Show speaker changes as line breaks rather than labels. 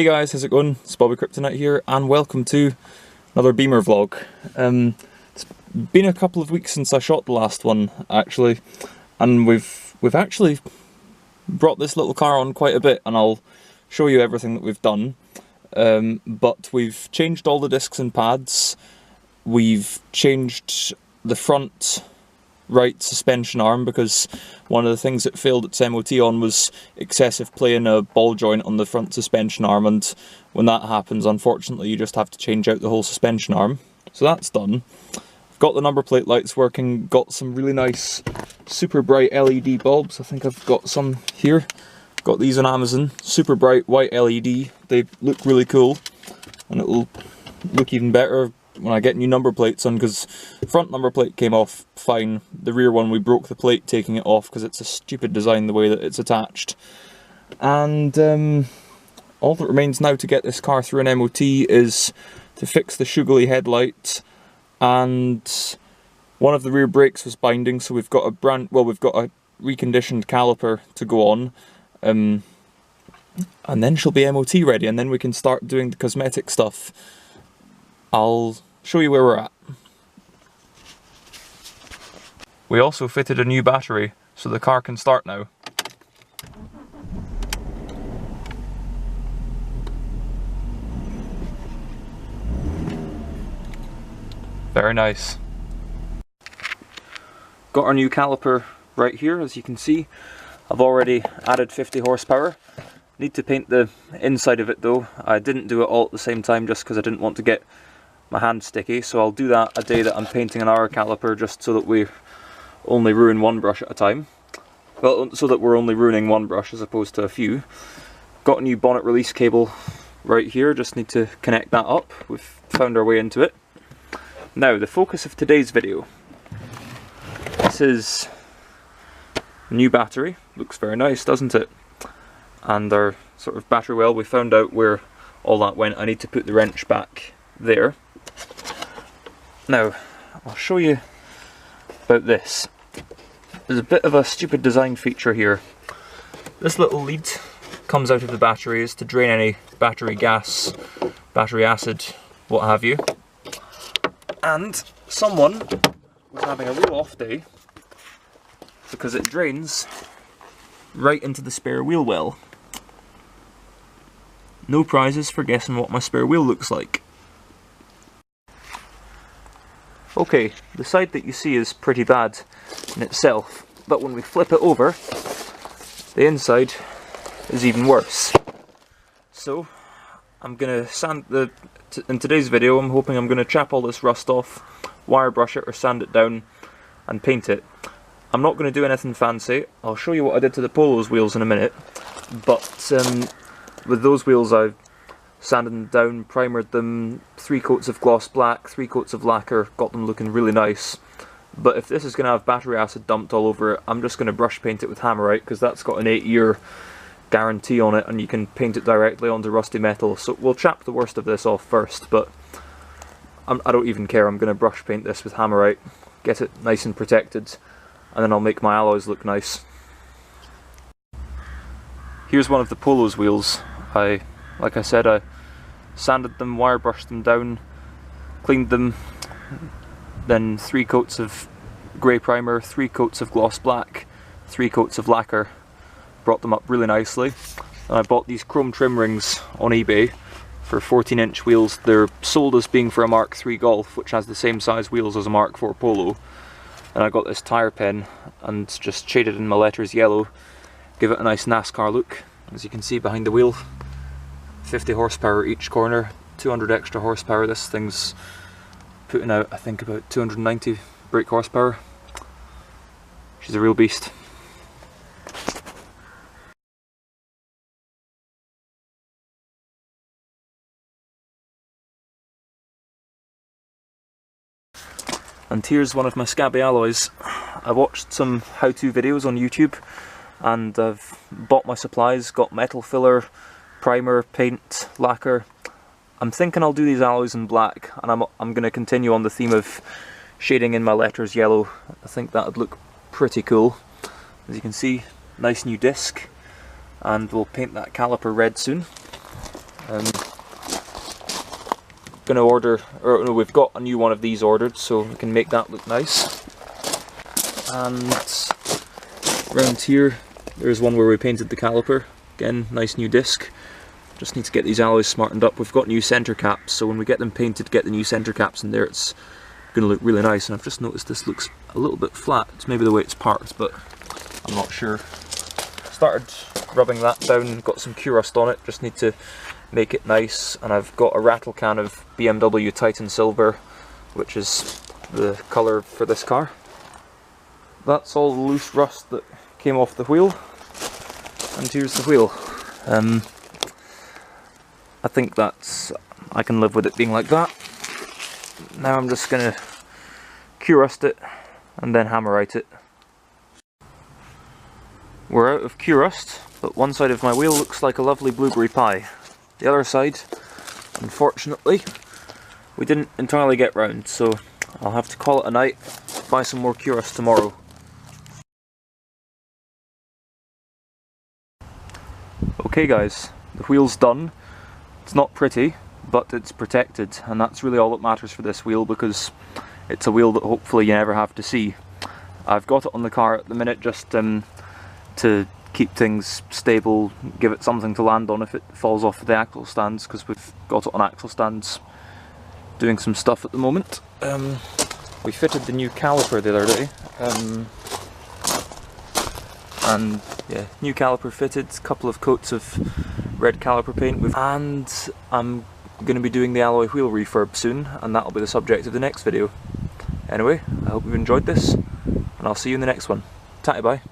Hey guys, how's it going? It's BobbyKcars here and welcome to another Beamer vlog. It's been a couple of weeks since I shot the last one actually, and we've actually brought this little car on quite a bit, and I'll show you everything that we've done. But we've changed all the discs and pads, we've changed the front right suspension arm because one of the things it failed its MOT on was excessive play in a ball joint on the front suspension arm, and when that happens, unfortunately, you just have to change out the whole suspension arm. So that's done. I've got the number plate lights working, got some really nice super bright LED bulbs. I think I've got some here. Got these on Amazon, super bright white LED. They look really cool, and it'll look even better when I get new number plates on, because the front number plate came off fine. The rear one, we broke the plate taking it off because it's a stupid design the way that it's attached. And all that remains now to get this car through an MOT is to fix the Sugly headlight, and one of the rear brakes was binding, so we've got a reconditioned caliper to go on, and then she'll be MOT ready, and then we can start doing the cosmetic stuff. I'll show you where we're at. We also fitted a new battery, so the car can start now. Very nice. Got our new caliper right here, as you can see. I've already added 50 horsepower. Need to paint the inside of it though. I didn't do it all at the same time just because I didn't want to get my hand sticky, so I'll do that a day that I'm painting an hour caliper, just so that we only ruin one brush at a time. Well, so that we're only ruining one brush as opposed to a few. Got a new bonnet release cable right here, just need to connect that up. We've found our way into it. Now, the focus of today's video. This is a new battery. Looks very nice, doesn't it? And our sort of battery well, we found out where all that went. I need to put the wrench back there. Now, I'll show you about this. There's a bit of a stupid design feature here. This little lead comes out of the batteries to drain any battery gas, battery acid, what have you. And someone was having a real off day because it drains right into the spare wheel well. No prizes for guessing what my spare wheel looks like. Okay, the side that you see is pretty bad in itself, but when we flip it over, the inside is even worse. So, I'm going to in today's video, I'm hoping I'm going to chap all this rust off, wire brush it or sand it down, and paint it. I'm not going to do anything fancy. I'll show you what I did to the Polo's wheels in a minute, but with those wheels I've sanded them down, primered them, 3 coats of gloss black, 3 coats of lacquer, got them looking really nice. But if this is going to have battery acid dumped all over it, I'm just going to brush paint it with Hammerite, because that's got an 8-year guarantee on it and you can paint it directly onto rusty metal. So we'll chap the worst of this off first, but I don't even care. I'm going to brush paint this with Hammerite, get it nice and protected, and then I'll make my alloys look nice. Here's one of the Polo's wheels. Like I said, I sanded them, wire brushed them down, cleaned them, then 3 coats of grey primer, 3 coats of gloss black, 3 coats of lacquer, brought them up really nicely. And I bought these chrome trim rings on eBay for 14-inch wheels. They're sold as being for a Mark III Golf, which has the same size wheels as a Mark IV Polo. And I got this tyre pen and just shaded in my letters yellow, give it a nice NASCAR look. As you can see behind the wheel, 50 horsepower each corner, 200 extra horsepower. This thing's putting out, I think, about 290 brake horsepower. She's a real beast. And here's one of my scabby alloys. I watched some how-to videos on YouTube and I've bought my supplies, got metal filler, primer, paint, lacquer. I'm thinking I'll do these alloys in black, and I'm going to continue on the theme of shading in my letters yellow. I think that would look pretty cool. As you can see, nice new disc, and we'll paint that caliper red soon. Gonna order, or no, we've got a new one of these ordered, so we can make that look nice. And around here, there's one where we painted the caliper. Again, nice new disc. Just need to get these alloys smartened up. We've got new centre caps, so when we get them painted, get the new centre caps in there, it's going to look really nice. And I've just noticed this looks a little bit flat. It's maybe the way it's parked, but I'm not sure. Started rubbing that down, got some Q-Rust on it, just need to make it nice. And I've got a rattle can of BMW Titan Silver, which is the colour for this car. That's all the loose rust that came off the wheel, and here's the wheel. I think I can live with it being like that. Now I'm just going to Q-Rust it and then hammerite it. We're out of Q-Rust, but one side of my wheel looks like a lovely blueberry pie. The other side, unfortunately, we didn't entirely get round, so I'll have to call it a night, buy some more Q-Rust tomorrow. Okay guys, the wheel's done. It's not pretty, but it's protected, and that's really all that matters for this wheel, because it's a wheel that hopefully you never have to see. I've got it on the car at the minute just to keep things stable, give it something to land on if it falls off the axle stands, because we've got it on axle stands doing some stuff at the moment. We fitted the new caliper the other day, and yeah, new caliper fitted, a couple of coats of red caliper paint, and I'm going to be doing the alloy wheel refurb soon, and that'll be the subject of the next video. Anyway, I hope you've enjoyed this, and I'll see you in the next one. Ta-ta, bye.